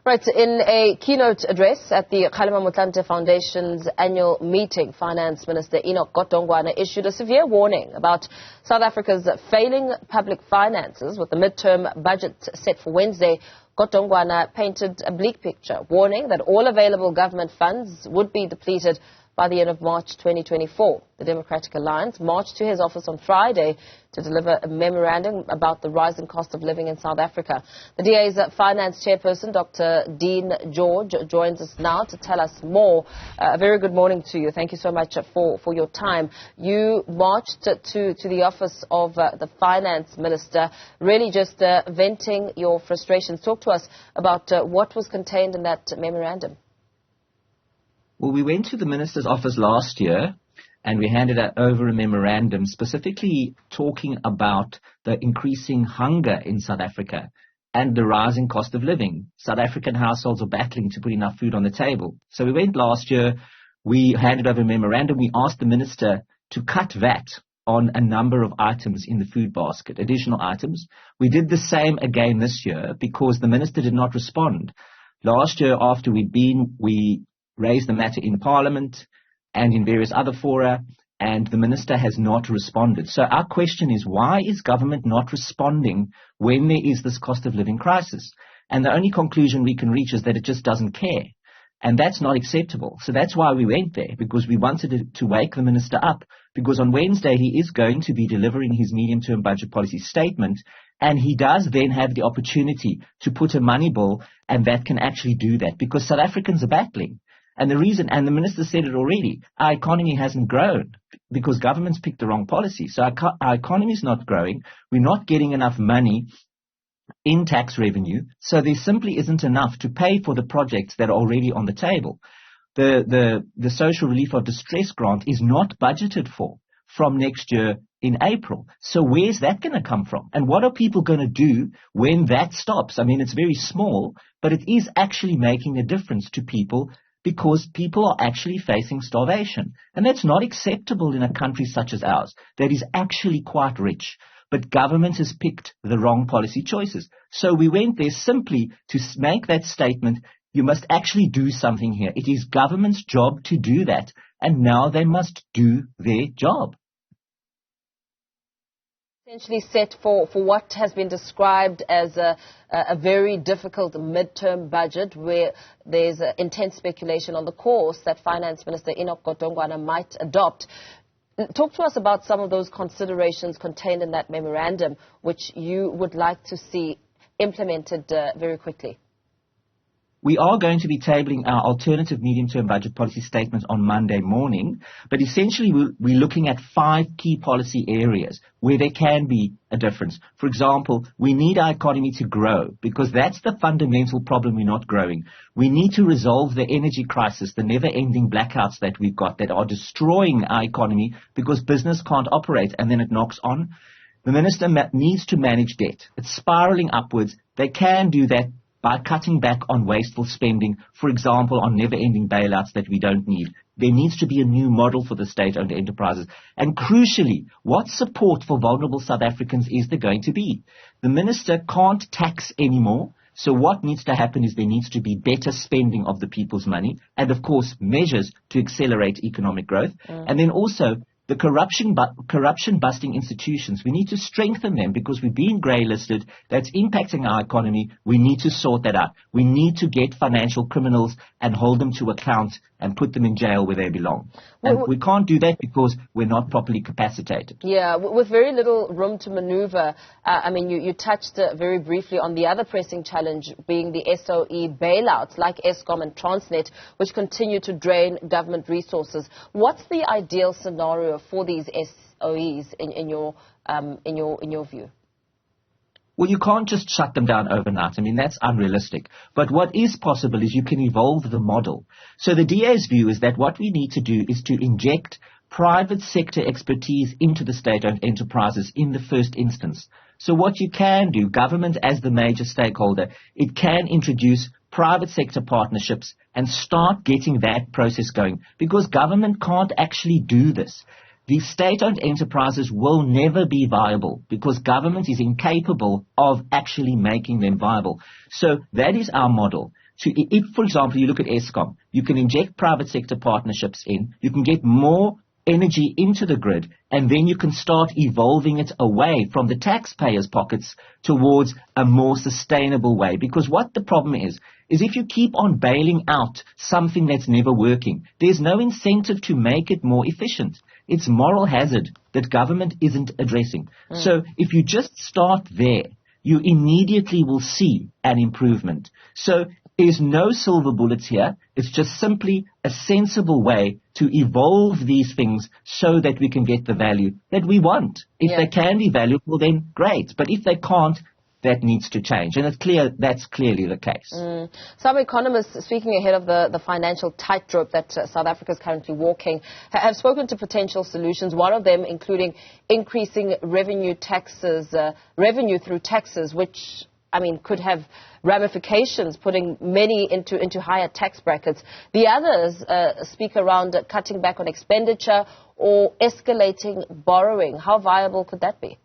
Right, in a keynote address at the Kgalema Motlanthe Foundation's annual meeting, Finance Minister Godongwana issued a severe warning about South Africa's failing public finances. With the midterm budget set for Wednesday, Godongwana painted a bleak picture, warning that all available government funds would be depleted by the end of March 2024. The Democratic Alliance marched to his office on Friday to deliver a memorandum about the rising cost of living in South Africa. The DA's finance chairperson, Dr. Dion George, joins us now to tell us more. A very good morning to you. Thank you so much for your time. You marched to the office of the finance minister, really just venting your frustrations. Talk to us about what was contained in that memorandum. Well, we went to the minister's office last year and we handed over a memorandum specifically talking about the increasing hunger in South Africa and the rising cost of living. South African households are battling to put enough food on the table. So we went last year, we handed over a memorandum, we asked the minister to cut VAT on a number of items in the food basket, additional items. We did the same again this year because the minister did not respond. Last year, after we raised the matter in Parliament and in various other fora, and the minister has not responded. So our question is, why is government not responding when there is this cost of living crisis? And the only conclusion we can reach is that it just doesn't care. And that's not acceptable. So that's why we went there, because we wanted to wake the minister up, because on Wednesday he is going to be delivering his medium-term budget policy statement, and he does then have the opportunity to put a money bill, and that can actually do that, because South Africans are battling. And the reason, and the minister said it already, our economy hasn't grown because government's picked the wrong policy. So our economy is not growing. We're not getting enough money in tax revenue. So there simply isn't enough to pay for the projects that are already on the table. The social relief of distress grant is not budgeted for from next year in April. So where's that going to come from? And what are people going to do when that stops? I mean, it's very small, but it is actually making a difference to people, because people are actually facing starvation. And that's not acceptable in a country such as ours that is actually quite rich. But government has picked the wrong policy choices. So we went there simply to make that statement, you must actually do something here. It is government's job to do that. And now they must do their job. Essentially set for what has been described as a very difficult midterm budget, where there's intense speculation on the course that Finance Minister Godongwana might adopt. Talk to us about some of those considerations contained in that memorandum, which you would like to see implemented very quickly. We are going to be tabling our alternative medium-term budget policy statement on Monday morning, but essentially we're looking at 5 key policy areas where there can be a difference. For example, we need our economy to grow, because that's the fundamental problem. We're not growing. We need to resolve the energy crisis, the never-ending blackouts that we've got that are destroying our economy because business can't operate, and then it knocks on. The minister needs to manage debt. It's spiraling upwards. They can do that by cutting back on wasteful spending, for example, on never-ending bailouts that we don't need. There needs to be a new model for the state-owned enterprises. And crucially, what support for vulnerable South Africans is there going to be? The minister can't tax anymore. So what needs to happen is there needs to be better spending of the people's money, and of course measures to accelerate economic growth. And then also the corruption-busting institutions, we need to strengthen them, because we're being grey-listed. That's impacting our economy. We need to sort that out. We need to get financial criminals and hold them to account and put them in jail where they belong. And we can't do that because we're not properly capacitated. Yeah, with very little room to maneuver. I mean, you touched very briefly on the other pressing challenge being the SOE bailouts like Eskom and Transnet, which continue to drain government resources. What's the ideal scenario for these SOEs in your view? Well, you can't just shut them down overnight. I mean, that's unrealistic. But what is possible is you can evolve the model. So the DA's view is that what we need to do is to inject private sector expertise into the state-owned enterprises in the first instance. So what you can do, government as the major stakeholder, it can introduce private sector partnerships and start getting that process going, because government can't actually do this. These state-owned enterprises will never be viable because government is incapable of actually making them viable. So that is our model. if, for example, you look at Eskom, you can inject private sector partnerships in, you can get more energy into the grid, and then you can start evolving it away from the taxpayers' pockets towards a more sustainable way. Because what the problem is if you keep on bailing out something that's never working, there's no incentive to make it more efficient. It's moral hazard that government isn't addressing. So if you just start there, you immediately will see an improvement. So there's no silver bullets here. It's just simply a sensible way to evolve these things so that we can get the value that we want. If they can be valuable, then great. But if they can't, that needs to change. And it's clear that's clearly the case. Some economists, speaking ahead of the financial tightrope that South Africa is currently walking, have spoken to potential solutions, one of them including increasing revenue through taxes, which could have ramifications, putting many into higher tax brackets. The others speak around cutting back on expenditure or escalating borrowing. How viable could that be?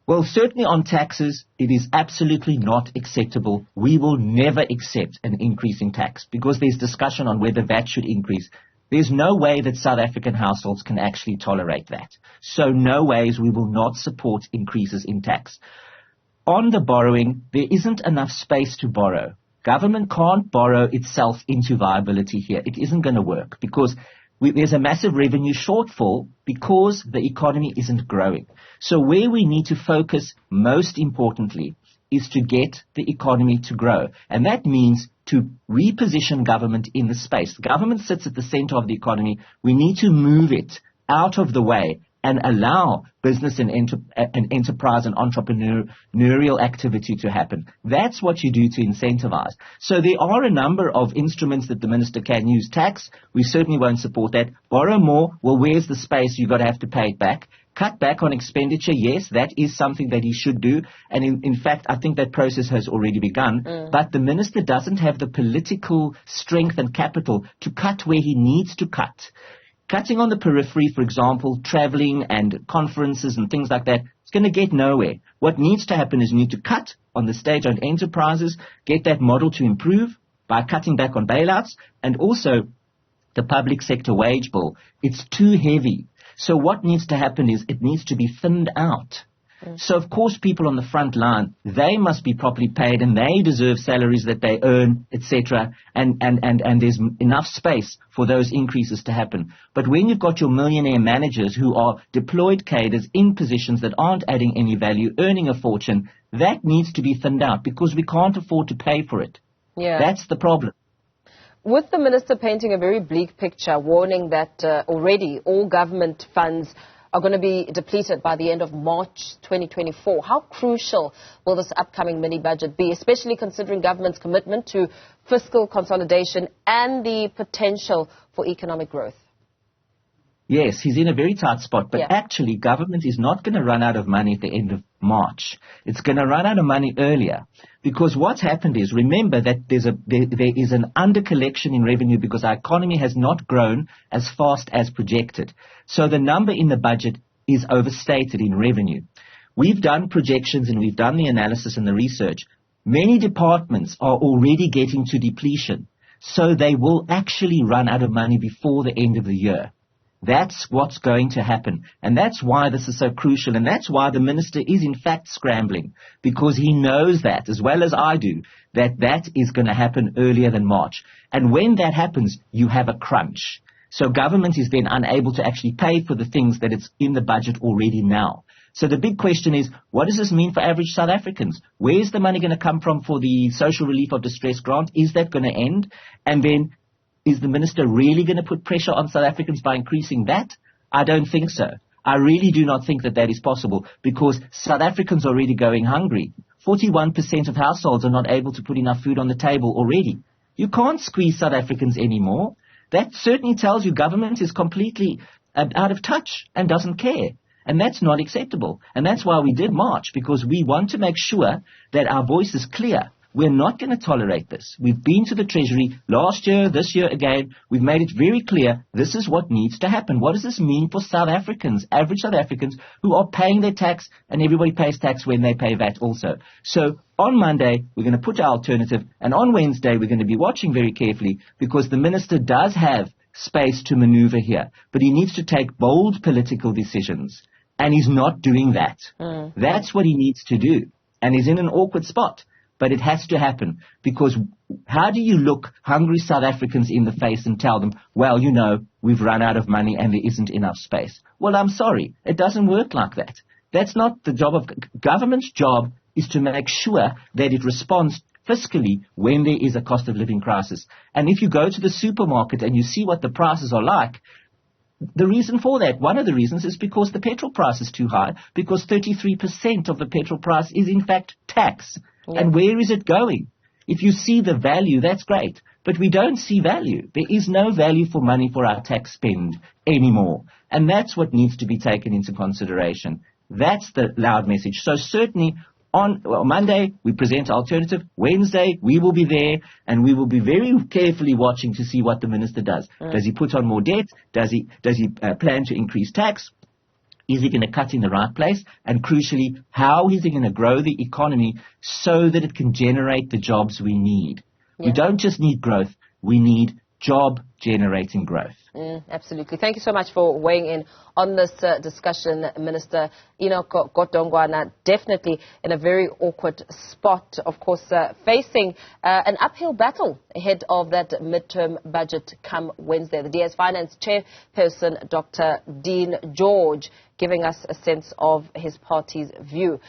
Well, certainly on taxes, it is absolutely not acceptable. We will never accept an increase in tax because there's discussion on whether that should increase. There's no way that South African households can actually tolerate that. So no ways we will not support increases in tax. On the borrowing, there isn't enough space to borrow. Government can't borrow itself into viability here. It isn't going to work because there's a massive revenue shortfall because the economy isn't growing. So where we need to focus most importantly is to get the economy to grow. And that means to reposition government in the space. Government sits at the center of the economy. We need to move it out of the way and allow business and enterprise and entrepreneurial activity to happen. That's what you do to incentivize. So there are a number of instruments that the minister can use. Tax, we certainly won't support that. Borrow more, well, where's the space? You've got to have to pay it back. Cut back on expenditure, yes, that is something that he should do. And in fact, I think that process has already begun. But the minister doesn't have the political strength and capital to cut where he needs to cut. Cutting on the periphery, for example, traveling and conferences and things like that, it's going to get nowhere. What needs to happen is you need to cut on the state-owned enterprises, get that model to improve by cutting back on bailouts, and also the public sector wage bill. It's too heavy. So what needs to happen is it needs to be thinned out. So, of course, people on the front line, they must be properly paid and they deserve salaries that they earn, etc. And there's enough space for those increases to happen. But when you've got your millionaire managers who are deployed cadres in positions that aren't adding any value, earning a fortune, that needs to be thinned out because we can't afford to pay for it. That's the problem. With the minister painting a very bleak picture, warning that already all government funds are going to be depleted by the end of March 2024. How crucial will this upcoming mini-budget be, especially considering government's commitment to fiscal consolidation and the potential for economic growth? Yes, he's in a very tight spot, but actually government is not going to run out of money at the end of March. It's going to run out of money earlier because what's happened is, remember that there is an under-collection in revenue because our economy has not grown as fast as projected. So the number in the budget is overstated in revenue. We've done projections and we've done the analysis and the research. Many departments are already getting to depletion, so they will actually run out of money before the end of the year. That's what's going to happen. And that's why this is so crucial. And that's why the minister is in fact scrambling, because he knows that, as well as I do, that is going to happen earlier than March. And when that happens, you have a crunch. So government is then unable to actually pay for the things that it's in the budget already now. So the big question is, what does this mean for average South Africans? Where's the money going to come from for the social relief of distress grant? Is that going to end? And then, is the minister really going to put pressure on South Africans by increasing that? I don't think so. I really do not think that is possible because South Africans are already going hungry. 41% of households are not able to put enough food on the table already. You can't squeeze South Africans anymore. That certainly tells you government is completely out of touch and doesn't care. And that's not acceptable. And that's why we did march, because we want to make sure that our voice is clear. We're not going to tolerate this. We've been to the Treasury last year, this year again. We've made it very clear this is what needs to happen. What does this mean for South Africans, average South Africans, who are paying their tax, and everybody pays tax when they pay VAT also? So on Monday, we're going to put our alternative, and on Wednesday, we're going to be watching very carefully, because the minister does have space to maneuver here, but he needs to take bold political decisions, and he's not doing that. That's what he needs to do, and he's in an awkward spot, but it has to happen, because how do you look hungry South Africans in the face and tell them, well, you know, we've run out of money and there isn't enough space? Well, I'm sorry, it doesn't work like that. That's not the job of government's job, is to make sure that it responds fiscally when there is a cost of living crisis. And if you go to the supermarket and you see what the prices are like, the reason for that, one of the reasons, is because the petrol price is too high, because 33% of the petrol price is in fact tax. Yeah. And where is it going? If you see the value, that's great. But we don't see value. There is no value for money for our tax spend anymore. And that's what needs to be taken into consideration. That's the loud message. So certainly on Monday, we present alternative. Wednesday, we will be there, and we will be very carefully watching to see what the minister does. Does he put on more debt? Does he plan to increase tax? Is he going to cut in the right place? And crucially, how is he going to grow the economy so that it can generate the jobs we need? Yeah. We don't just need growth, we need job-generating growth. Absolutely. Thank you so much for weighing in on this discussion, Minister Enoch Godongwana. Definitely in a very awkward spot, of course, facing an uphill battle ahead of that midterm budget come Wednesday. The DS Finance chairperson, Dr. Dion George, giving us a sense of his party's view.